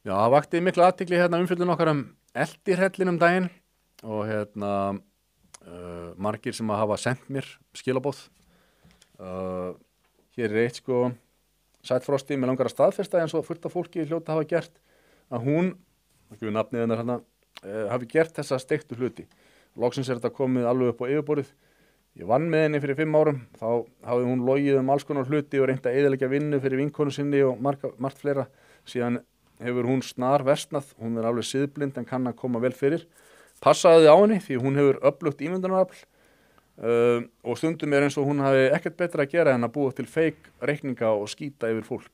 Já, það vakti mikla athygli hérna umfjöllun okkar eldirhellin daginn og margir sem að hafa sendt mér skilabóð. Hér eitt sko, Sætfrosti, mig langar að staðfesta eins og fullt af fólki hljóta hafa gert að hún, ekki við nafnið hennar hérna, hafi gert þessa steiktu hluti. Loksins þetta komið alveg upp á yfirborðið. Ég vann með henni fyrir 5 árum, þá hafði hún logið alls konar hluti og reynt að eyðileggja vinnu fyrir vinkonu sinni og margt fleira. Síðan hefur hún snar versnað, hún alveg siðblind en kann að koma vel fyrir. Passaði á henni því hún hefur öflugt ímyndunarafl og stundum eins og hún hafi ekkert betra að gera en að búa til fake reikninga og skýta yfir fólk.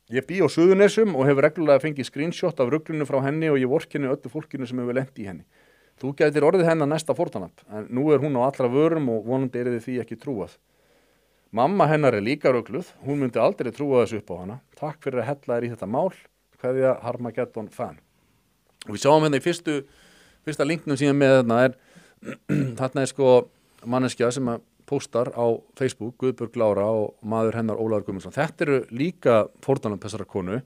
Ég bý á Suðurnesjum og hefur reglulega fengið screenshot af ruglunu frá henni og ég vorkenni öllu fólkinu sem hefur lent í henni. Þú gætir orðið hennar næsta fórnarlamb, en nú hún á allra vörum og vonandi yrði því ekki trúað. Mamma hennar líka rugluð, hún myndi aldrei trúa þessu upp á hana. Takk fyrir að hella þér í þetta mál, kveðja Harmageddon fan. Og við sjáum hérna í fyrsta linknum síðan með þarna sko manneskja sem að póstar á Facebook, Guðbjörg Lára og maður hennar Ólafur Guðmundsson. Þetta eru líka fórnarlamb þessara konu.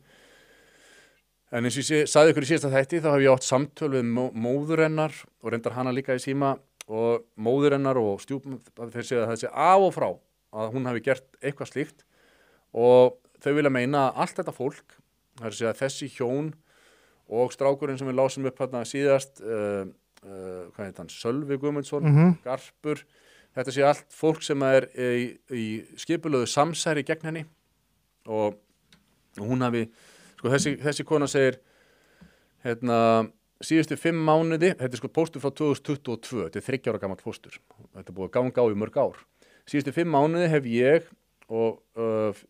En eins og ég sagði ykkur í síðasta þætti, þá hef ég átt samtöl við móður hennar og reyndar hana líka í síma og móður hennar og þeir segja að það sé af og frá að hún hafi gert eitthvað slíkt og þau vilja meina að allt þetta fólk, það er að segja þessi hjón og strákurinn sem við lásum upp hérna síðast, hvað heit hann, Sölvi Guðmundsson, Garpur, þetta sé allt fólk sem í skipulöðu samsæri gegn henni og hún hafi, sko þessi kona segir, síðustu 5 mánuði, þetta sko póstur frá 2022, þetta 3 ára gamalt póstur, þetta búið að ganga á í mörg ár. Síðustu 5 mánuði hef ég og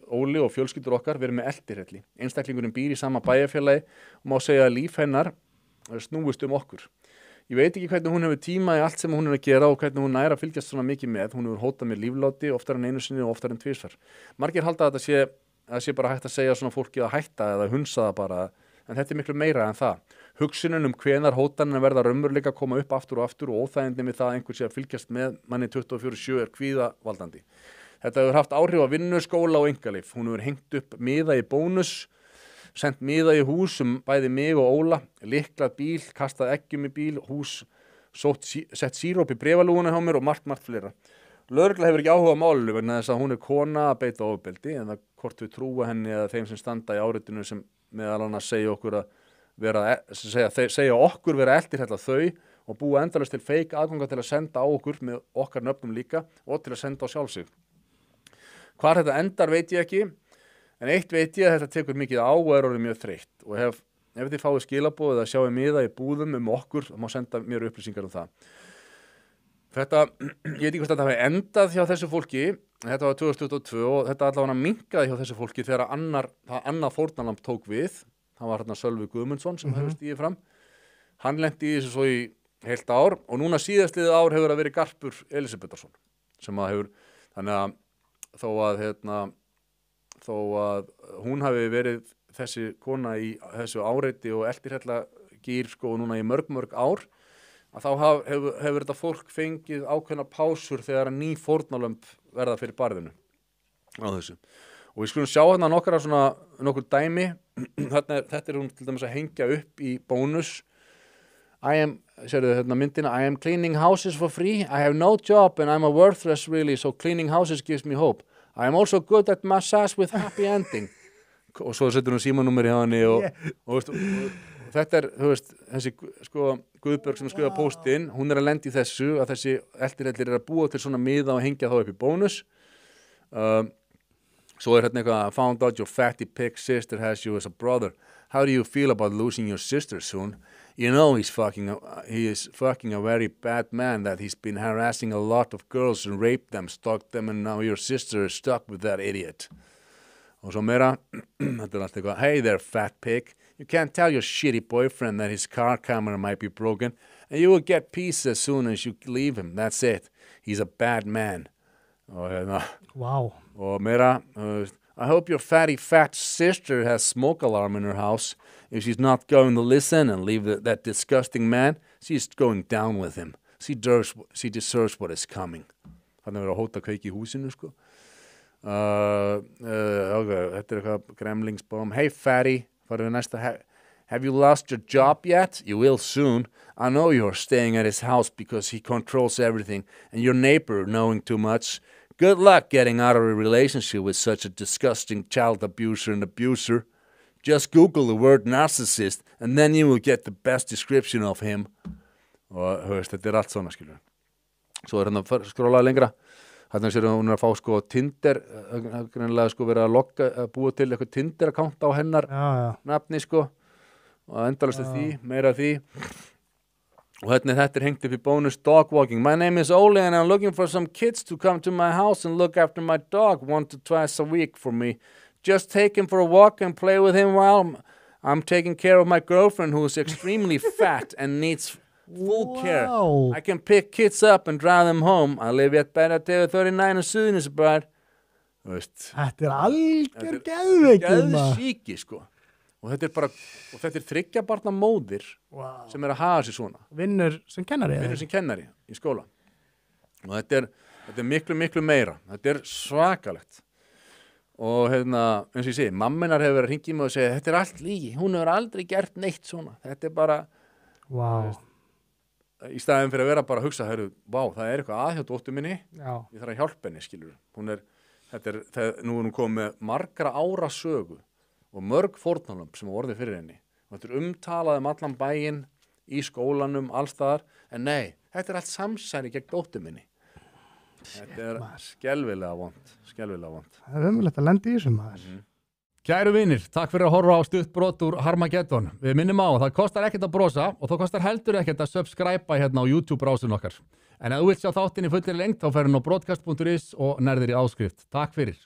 Óli og fjölskyldur okkar verið með eldirhelli. Einstaklingurinn býr í sama bæjarfélagi og má segja að líf hennar snúist okkur. Ég veit ekki hvernig hún hefur tíma í allt sem hún að gera og hvernig hún að fylgjast svona mikið með. Hún hefur hótað mér lífláti oftar en einu sinni og oftar en 2. Margir halda að þetta sé bara hægt að segja svona fólki að hætta eða hunsa það bara, en þetta miklu meira en það. Hugsunin hvenar hótanina verða raunveruleika koma upp aftur og óþægindi með það að einhver sé að fylgjast með manni 24/7 kvíðavaldandi. Þetta hefur haft áhrif á vinnu, skóla og einkalíf. Hún hefur hengt upp miða í bónus, sendt miða í hús bæði mig og Óla, lyklað bíl, kastað eggjum í bíl, hús, sett síróp í bréfalúguna hjá mér og margt fleira. Lögregla hefur ekki áhuga á málinu vegna þess að hún kona að beita ofbeldi, en það hvort við trúa henni eða þeim sem standa í áritinu sem meðal annars segja okkur vera eldirhella þau og búa endalaust til fake aðganga til að senda á okkur með okkar nöfnum líka og til að senda á sjálf sig. Hvar þetta endar veit ég ekki, en eitt veit ég að þetta tekur mikið á og orðið mjög þreytt og ef þið fáið skilaboð eða sjáið miða í búðum okkur, þá má senda mér upplýsingar það. Þetta, ég veit ekki hvort þetta hafi endað hjá þessu fólki, þetta var 2022 og þetta allavega minkaði hjá þessu fólki þegar annað fórnarlamb tók við, það var hérna Sölvi Guðmundsson sem hefur stigið fram. Hann lenti í þessu svo í heilt ár og núna síðastliðið ár hefur það verið Garpur Elísabetarsson sem að hefur, þannig að þó að hún hafi verið þessi kona í þessu áreiti og eldirhella gýr sko núna í mörg ár, að þá hefur þetta fólk fengið ákveðna pásur þegar ný fórnarlömb verða fyrir barðinu á þessu. Og við skulum sjá hérna nokkur dæmi. Þetta hún til dæmis að hengja upp í bónus. Myndina, I am cleaning houses for free. I have no job and I'm a worthless really, so cleaning houses gives me hope. I am also good at massage with happy ending. Og svo setur hún símanúmer í henni og þetta þessi sko Guðbjörg sem skrifa póstinn, hún að lenda í þessu að þessi eldirhellir að búa til svona miða og hengja þá upp í bónus. Svo hérna eitthvað, found out your fatty pig sister has you as a brother. How do you feel about losing your sister soon? You know he is fucking a very bad man that he's been harassing a lot of girls and raped them, stalked them, and now your sister is stuck with that idiot. Og svo meira, þetta allt eitthvað, hey there fat pig, you can't tell your shitty boyfriend that his car camera might be broken, and you will get peace as soon as you leave him, that's it. He's a bad man. Og wow. Og meira, I hope your fatty fat sister has smoke alarm in her house. If she's not going to listen and leave that disgusting man, she's going down with him. She deserves what is coming. Þannig verið að hóta kveiki í húsinu, Okay, þetta eitthvað gremlingsbom. Hey fatty, Farðu við næsta, have you lost your job yet? You will soon. I know you're staying at his house because he controls everything and your neighbor knowing too much. Good luck getting out of a relationship with such a disgusting child abuser and abuser. Just Google the word narcissist and then you will get the best description of him. Og höfist, þetta allt svona, skilur. Svo hérna skrólaði lengra. Þannig sér hún að fá sko Tinder, greinlega sko verið að logga, búa til eitthvað Tinder-account á hennar nafni sko og endalast því, meira því og þetta hengt upp í bónus dog walking. My name is Ole and I'm looking for some kids to come to my house and look after my dog 1 to 2 a week for me. Just take him for a walk and play with him while I'm taking care of my girlfriend who is extremely fat and needs full care. I can pick kids up and drive them home. I live at Bærategu 39 og Suðurnesjabær. Þetta algjör geðveikur síki sko. Og þetta bara, og þetta 3 barna móðir sem að hafa sér svona. Vinnur sem kennari í skóla. Og þetta miklu meira. Þetta svakalegt. Og eins og ég segi, mamminar hefur verið að hringja í mig og segja, þetta allt lígi, hún hefur aldrei gert neitt svona. Þetta bara í staðin fyrir að vera bara að hugsa, það eitthvað hjá dóttur minni, ég þarf að hjálpa henni, skilur. Nú er hún komið með margra ára sögu og mörg fórnarlömb sem orðið fyrir henni. Og þetta umtalað allan bæinn, í skólanum, alls staðar, en nei, þetta allt samsæri gegn dóttur minni. Þetta skelfilega vont. Það ömulegt að lenda í þessu maður. Kæru vinir, takk fyrir að horfa á stutt brot úr Harmageddon. Við minnum á, það kostar ekkert að brosa og það kostar heldur ekkert að subscribe hérna á YouTube-brásun okkar. En ef þú vilt sjá þáttinn í fullir lengd, þá ferðu á broadcast.is og nærðir í áskrift. Takk fyrir.